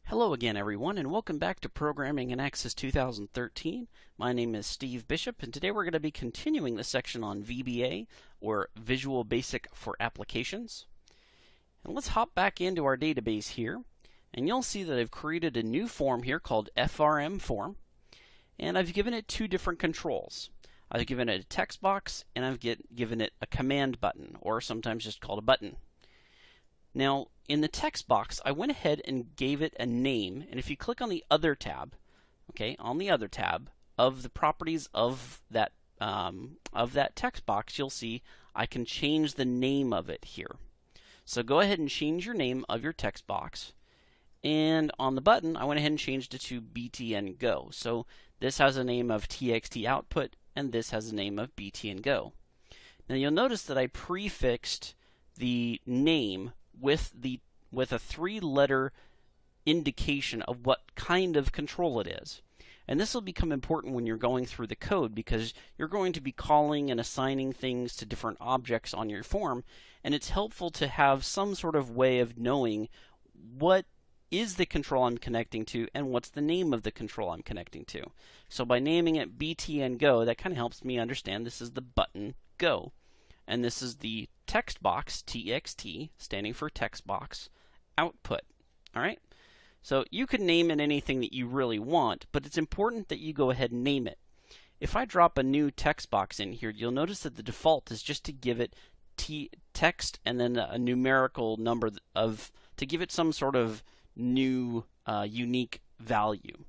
Hello again, everyone, and welcome back to Programming in Access 2013. My name is Steve Bishop, and today we're going to be continuing the section on VBA, or Visual Basic for Applications. And let's hop back into our database here, and you'll see that I've created a new form here called FRM form, and I've given it two different controls. I've given it a text box, and I've given it a command button, or sometimes just called a button. Now, in the text box, I went ahead and gave it a name, and if you click on the Other tab, on the Other tab of the properties of that text box, you'll see I can change the name of it here. So go ahead and change your name of your text box, and on the button, I went ahead and changed it to BTN Go. So this has a name of TXT output, and this has a name of BTN Go. Now you'll notice that I prefixed the name with a three-letter indication of what kind of control it is. And this will become important when you're going through the code, because you're going to be calling and assigning things to different objects on your form, and it's helpful to have some sort of way of knowing what is the control I'm connecting to and what's the name of the control I'm connecting to. So by naming it BTN Go, that kind of helps me understand this is the button Go. And this is the text box, TXT, standing for text box, output. Alright? So you can name it anything that you really want, but it's important that you go ahead and name it. If I drop a new text box in here, you'll notice that the default is just to give it text and then a numerical number to give it some sort of new unique value.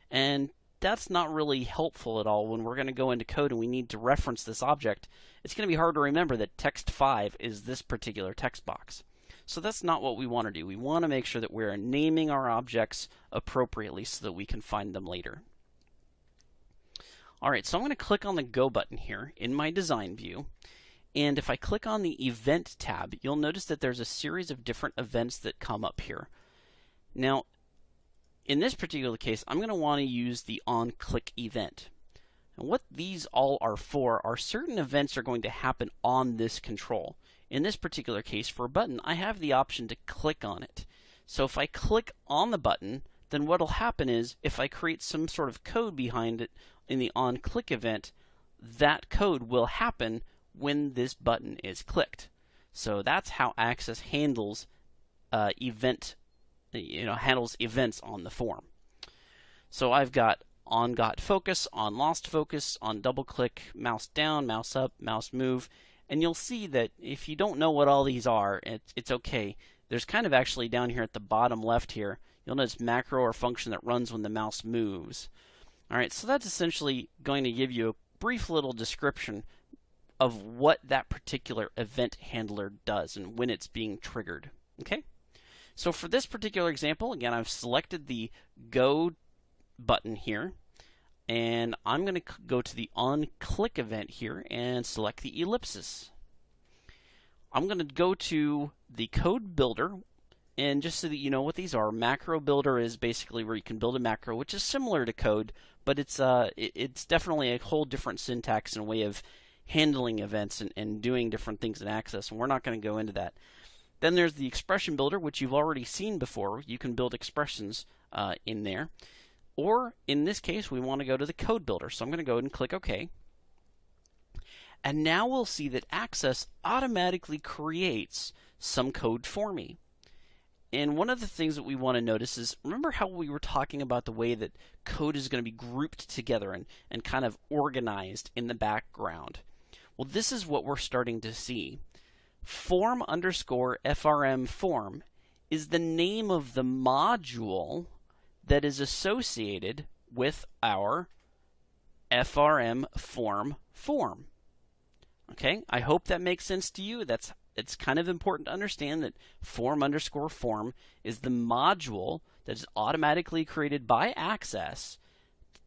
And that's not really helpful at all when we're going to go into code and we need to reference this object. It's going to be hard to remember that text5 is this particular text box. So that's not what we want to do. We want to make sure that we're naming our objects appropriately so that we can find them later. Alright, so I'm going to click on the Go button here in my design view. And if I click on the Event tab, you'll notice that there's a series of different events that come up here. Now, in this particular case, I'm going to want to use the onClick event. And what these all are for are certain events are going to happen on this control. In this particular case, for a button, I have the option to click on it. So if I click on the button, then what will happen is if I create some sort of code behind it in the onClick event, that code will happen when this button is clicked. So that's how Access handles handles events on the form. So I've got on got focus, on lost focus, on double click, mouse down, mouse up, mouse move, and you'll see that if you don't know what all these are, it's okay. There's kind of actually down here at the bottom left here, you'll notice macro or function that runs when the mouse moves. Alright, so that's essentially going to give you a brief little description of what that particular event handler does and when it's being triggered. Okay? So for this particular example, again, I've selected the Go button here, and I'm going to go to the onClick event here and select the ellipsis. I'm going to go to the code builder, and just so that you know what these are, macro builder is basically where you can build a macro, which is similar to code, but it's definitely a whole different syntax and way of handling events and doing different things in Access, and we're not going to go into that. Then there's the expression builder, which you've already seen before. You can build expressions in there. Or in this case, we want to go to the code builder. So I'm going to go ahead and click OK. And now we'll see that Access automatically creates some code for me. And one of the things that we want to notice is, remember how we were talking about the way that code is going to be grouped together and kind of organized in the background? Well, this is what we're starting to see. Form underscore FRM form is the name of the module that is associated with our FRM form. Okay, I hope that makes sense to you. It's kind of important to understand that form underscore form is the module that is automatically created by Access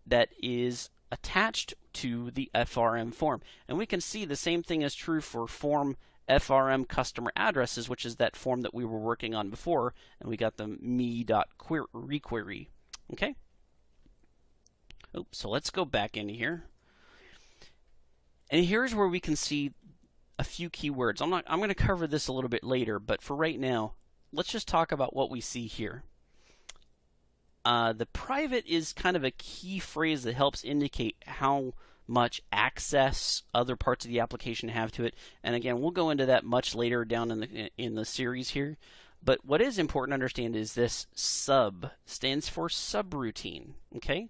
that is attached to the FRM form. And we can see the same thing is true for form FRM customer addresses, which is that form that we were working on before, and we got the me.requery. Okay? Oops, so let's go back into here. And here's where we can see a few keywords. I'm going to cover this a little bit later, but for right now, let's just talk about what we see here. The private is kind of a key phrase that helps indicate how much access other parts of the application have to it. And again, we'll go into that much later down in the series here. But what is important to understand is this sub stands for subroutine, okay?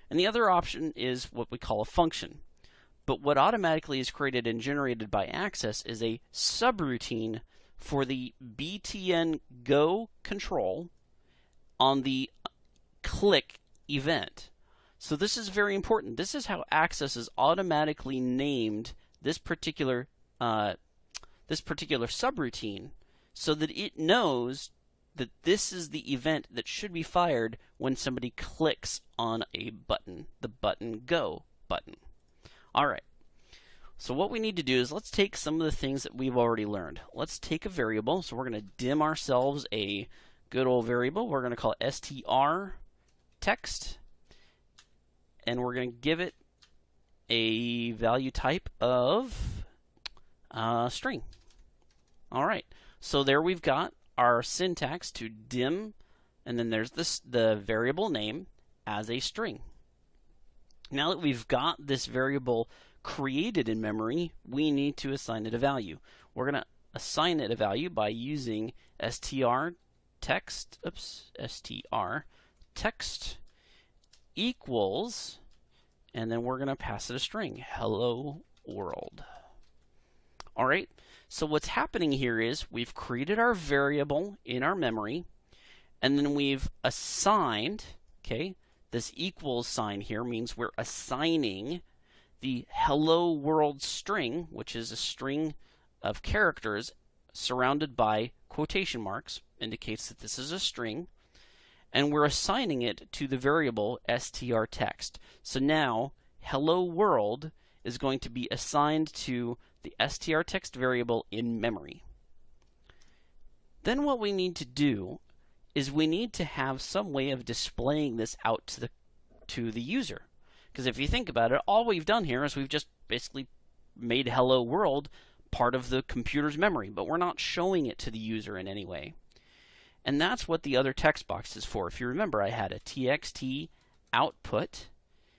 And the other option is what we call a function. But what automatically is created and generated by access is a subroutine for the btn go control on the click event. So this is very important. This is how access is automatically named this particular subroutine, so that it knows that this is the event that should be fired when somebody clicks on a button, the button go button. All right. So what we need to do is let's take some of the things that we've already learned. Let's take a variable. So we're going to dim ourselves a good old variable. We're going to call it str text, and we're going to give it a value type of string. All right, so there we've got our syntax to dim, and then there's the variable name as a string. Now that we've got this variable created in memory, we need to assign it a value. We're going to assign it a value by using str text equals, and then we're going to pass it a string, hello world. All right, so what's happening here is we've created our variable in our memory, and then we've assigned, okay, this equals sign here means we're assigning the hello world string, which is a string of characters surrounded by quotation marks, indicates that this is a string, and we're assigning it to the variable str text. So now hello world is going to be assigned to the str text variable in memory. Then what we need to do is we need to have some way of displaying this out to the user. Because if you think about it, all we've done here is we've just basically made hello world part of the computer's memory, but we're not showing it to the user in any way. And that's what the other text box is for. If you remember, I had a txt output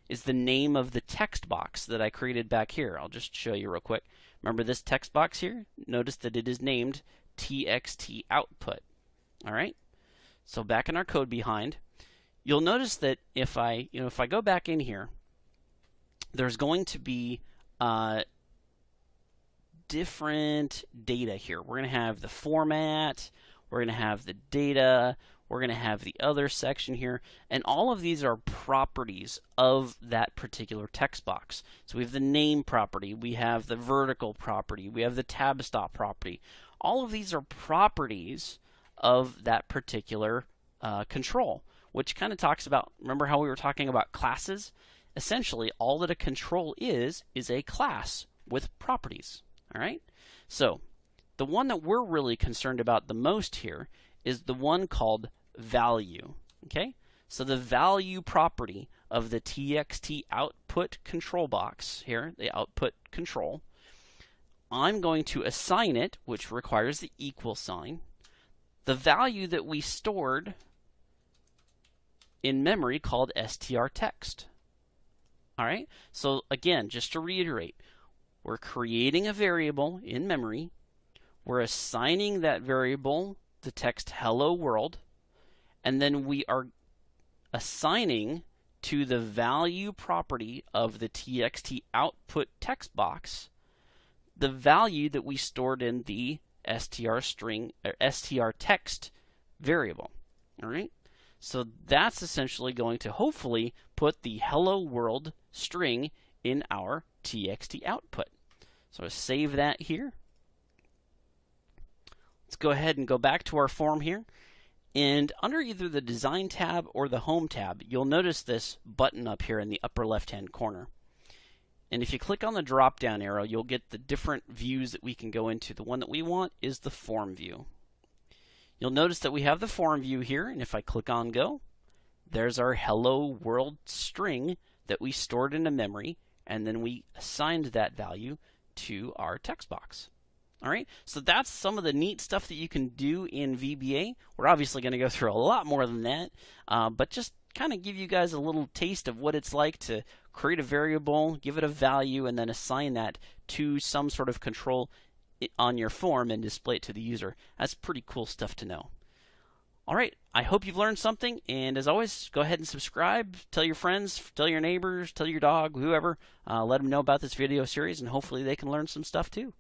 is the name of the text box that I created back here. I'll just show you real quick. Remember this text box here? Notice that it is named txt output. All right? So back in our code behind, you'll notice that if I go back in here, there's going to be different data here. We're going to have the format, we're going to have the data, we're going to have the other section here, and all of these are properties of that particular text box. So we have the name property, we have the vertical property, we have the tab stop property. All of these are properties of that particular control, which kind of talks about, remember how we were talking about classes? Essentially, all that a control is a class with properties. All right? So the one that we're really concerned about the most here is the one called value. Okay? So the value property of the txt output control box here, the output control, I'm going to assign it, which requires the equal sign, the value that we stored in memory called str text. All right? So again, just to reiterate, we're creating a variable in memory. We're assigning that variable the text hello world, and then we are assigning to the value property of the txt output text box the value that we stored in the str string or str text variable. All right? So that's essentially going to hopefully put the hello world string in our txt output. So I'll save that here. Let's go ahead and go back to our form here. And under either the Design tab or the Home tab, you'll notice this button up here in the upper left-hand corner. And if you click on the drop-down arrow, you'll get the different views that we can go into. The one that we want is the Form view. You'll notice that we have the Form view here, and if I click on Go, there's our hello world string that we stored into memory, and then we assigned that value to our text box. All right, so that's some of the neat stuff that you can do in VBA. We're obviously going to go through a lot more than that, but just kind of give you guys a little taste of what it's like to create a variable, give it a value, and then assign that to some sort of control on your form and display it to the user. That's pretty cool stuff to know. All right, I hope you've learned something, and as always, go ahead and subscribe, tell your friends, tell your neighbors, tell your dog, whoever, let them know about this video series, and hopefully they can learn some stuff too.